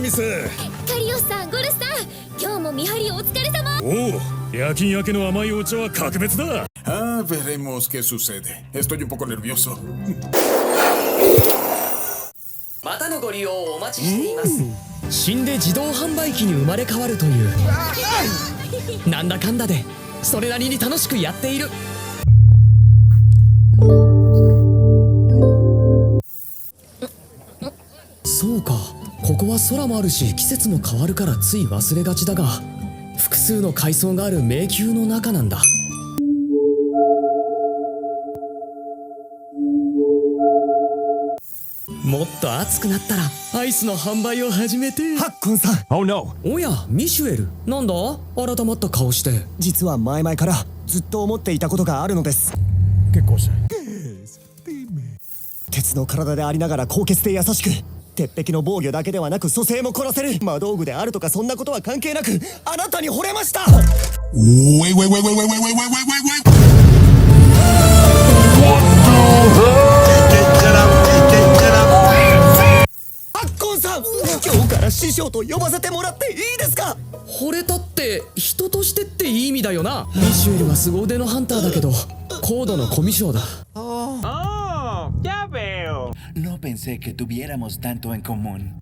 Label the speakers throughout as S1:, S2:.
S1: ミス。
S2: カリオスさん、ゴルスさん、今日も見張りお疲れ様。
S1: おお、夜勤明けの甘いお茶は格別だ。
S3: Veremos qué sucede. Estoy un poco nervioso.
S4: またのご利用をお待ちしています。
S5: 死んで自動販売機に生まれ変わるというなんだかんだでそれなりに楽しくやっている。そうか、ここは空もあるし季節も変わるからつい忘れがちだが、複数の階層がある迷宮の中なんだ。もっと暑くなったらアイスの販売を始めて。
S6: ハッコンさん、
S1: Oh no。
S5: おや、ミシュエル、なんだ改まった顔して。
S6: 実は前々からずっと思っていたことがあるのです。
S1: 結構し
S6: 鉄の体でありながら高潔で優しく、鉄壁の防御だけではなく蘇生もこなせる魔道具であるとか、そんなことは関係なくあなたに惚れました。ハッコンさん、今日から師匠と呼ばせてもらっていいですか？
S5: 惚れたって人としてっていい意味だよな。ミシュエルは凄腕のハンターだけど高度のコミュ障だ。
S7: No pensé que tuviéramos tanto en común.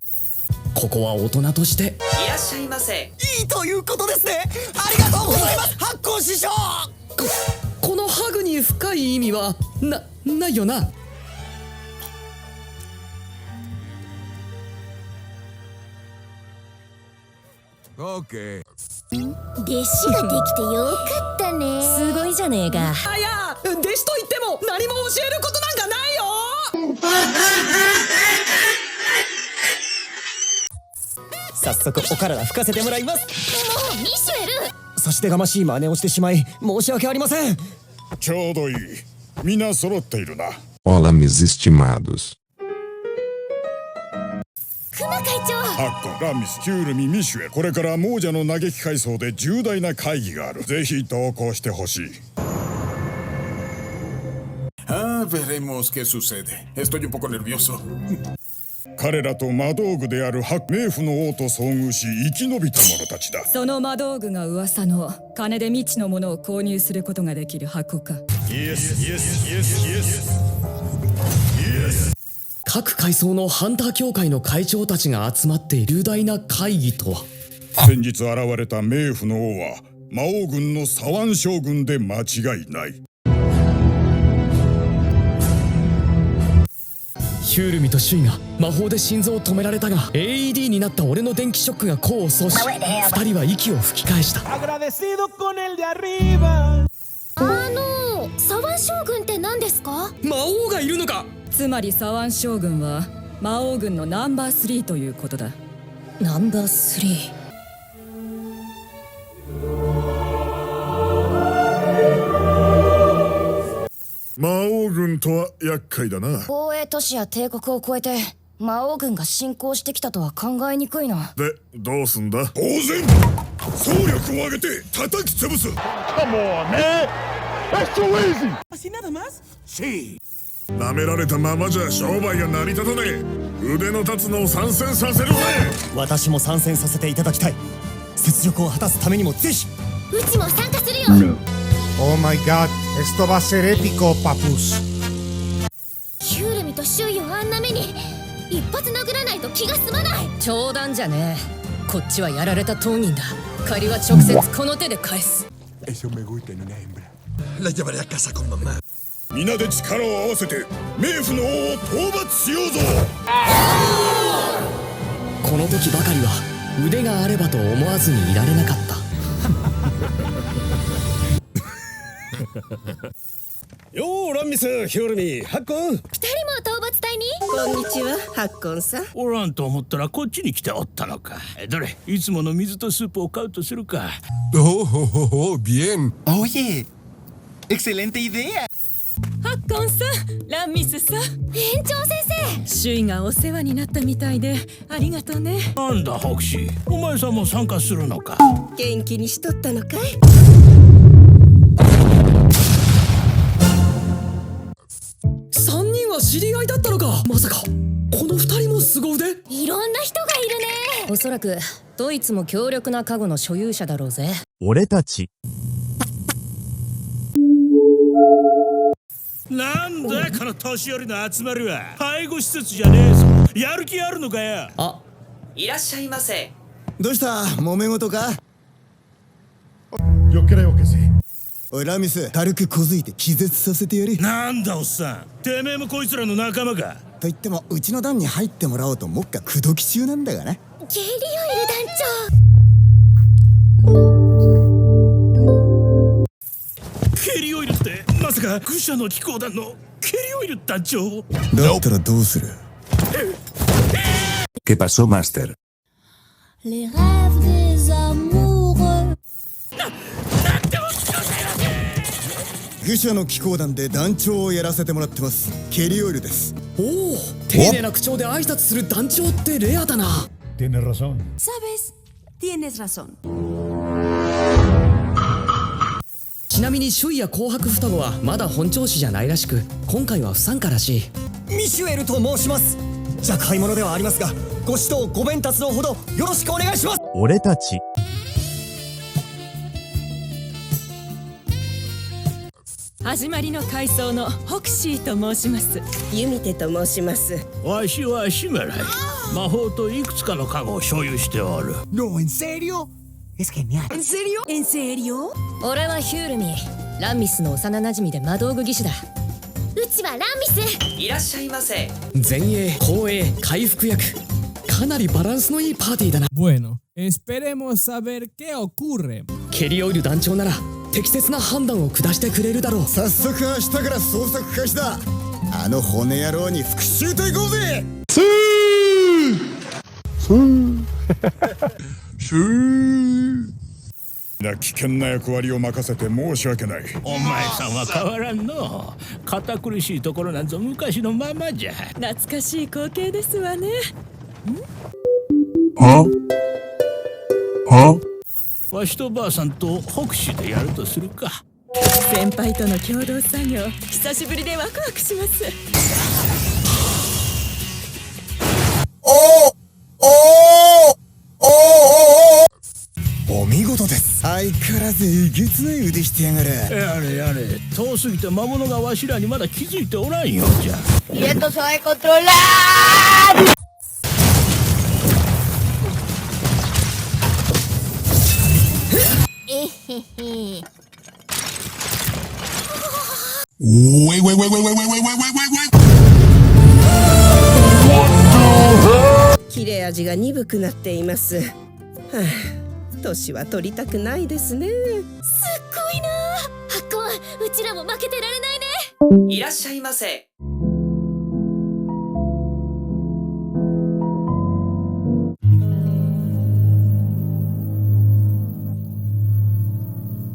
S5: ここは大人として。
S4: いらっしゃいませ。
S6: いいということですね。ありがとうございます、ハッコン師匠。
S5: このハグに深い意味はないよな。
S2: 弟子ができてよかったね。
S8: すごいじゃねえか。
S5: あ、いや、弟子と言っても何も教えることなんかないよ。
S6: 早速お体吹かせてもらいます。
S2: もうミシュエル、
S6: 差し出がましい真似をしてしまい申し訳ありません。
S1: ちょうどいい。みんな揃っているな。
S9: Olá, meus estimados。
S2: クマ会長。
S1: ハッコン、ラミス、ヒュールミ、ミシュエル。これから亡者の嘆き階層で重大な会議がある。ぜひ同行してほしい。
S3: Veremos qué sucede. Estoy un poco nervioso.
S1: 彼らと魔道具である冥府の王と遭遇し生き延びた者たちだ。
S8: その魔道具が噂の金で未知のものを購入することができる箱か。
S5: 各階層のハンター協会の会長たちが集まっている重大な会議とは。
S1: 先日現れた冥府の王は魔王軍のサワン将軍で間違いない。
S5: ヒュールミとシュイが魔法で心臓を止められたが AED になった俺の電気ショックが功を奏し、二人は息を吹き返した。
S2: サワン将軍って何ですか？
S5: 魔王がいるのか？
S8: つまりサワン将軍は魔王軍のナンバー3ということだ。ナンバー3。
S1: 魔王軍とは厄介だな。
S8: 防衛都市や帝国を越えて魔王軍が侵攻してきたとは考えにくいな。
S1: で、どうすんだ？当然総力を上げて叩き潰す。なめられたままじゃ商売が成り立たねえ。腕の立つのを参戦させるぜ。
S6: 私も参戦させていただきたい。雪辱を果たすためにもぜひ。
S2: うちも参加するよ。
S10: Oh my god, esto va a ser épico, papus。
S2: ヒュールミと周囲をあんな目に一発殴らないと気が済まない。
S8: 冗談じゃねえ。こっちはやられた当人だ。借りは直接この手で返す。
S1: 皆で力を合わせて冥府の王を討伐しようぞ。
S5: この時ばかりは腕があればと思わずにいられなかった。
S1: よー、ランミス、ヒュールミ、ハッコン。
S2: 二人も討伐隊に。
S8: こんにちは、ハッコンさん。
S11: おらんと思ったらこっちに来ておったのか。どれ、いつもの水とスープを買うとするか。
S10: bien。
S7: Oye, excelente idea.
S8: ハッコンさん、ランミスさん。
S2: 園長先生。
S8: シュイがお世話になったみたいでありがとね。
S11: なんだホクシー、お前さんも参加するのか。
S8: 元気にしとったのかい？3
S5: 人は知り合いだったのか。まさかこの2人も凄腕？
S2: いろんな人がいるね。
S8: おそらくドイツも強力な家具の所有者だろうぜ。
S6: 俺たち
S11: なんだこの年寄りの集まりは。介護施設じゃねえぞ。やる気あるのかよ。
S5: あ、
S4: いらっしゃいませ。
S6: どうした？揉め事か？
S10: Yo creo que sí.
S6: おいラミス、軽く小づいて気絶させてやれ。
S11: なんだおっさん、てめえもこいつらの仲間か。
S6: と言ってもうちの団に入ってもらおうと目下口説き中なんだがな。
S2: ゲリオイル団
S11: ケリオイルってまさか愚者の機構団のケリオイル団長？
S6: だったらどうする？
S9: ¿Qué pasó, Master?
S2: Les rêves des amoureux。
S6: 愚者の機構団で団長をやらせてもらってます。ケリオイルです。
S5: おお、丁寧な口調で挨拶する団長ってレアだな。
S10: Tienes razón.
S8: Sabes, tienes razón。
S5: ちなみにシュイや紅白双子はまだ本調子じゃないらしく、今回は不参加らしい。
S6: ミシュエルと申します。若輩者ではありますが、ご指導ご鞭達のほどよろしくお願いします。俺たち
S8: 始まりの階層のホクシーと申します。
S12: ユミテと申します。
S11: わしはシメライ。魔法といくつかの家具を所有しておる。
S6: No, ¿en serio? Es genial.
S8: ¿En serio? ¿En serio?
S2: 俺はヒュールミ、ランミスの幼馴染で魔道具技師だ。うちはランミス。
S4: いらっしゃいませ。
S5: 前衛、後衛、回復薬。かなりバランスのいいパーティーだな。
S13: Bueno, esperemos saber qué ocurre.
S5: ケリオイル団長なら適切な判断を下してくれるだろう。
S6: 早速明日から捜索開始だ。あの骨野郎に復讐といこうぜ。
S1: 危険な役割を任せて申し訳ない。
S11: お前さんは変わらんの。堅苦しいところなんぞ昔のままじゃ。
S8: 懐かしい光景ですわね。
S11: わしとばあさんと北市でやるとするか。
S8: 先輩との共同作業、久しぶりでワクワクします。
S6: お見事です。相変わらずえげつない腕してやがる。
S11: やれやれ、遠すぎて魔物がわしらにまだ気づいておらんようじゃ。
S12: Y esto se va a controlar. 切れ味が鈍くなっています。はあ、年は取りたくないですね。
S2: すっごいな。ハッコン、うちらも負けてられないね。
S4: いらっしゃいませ。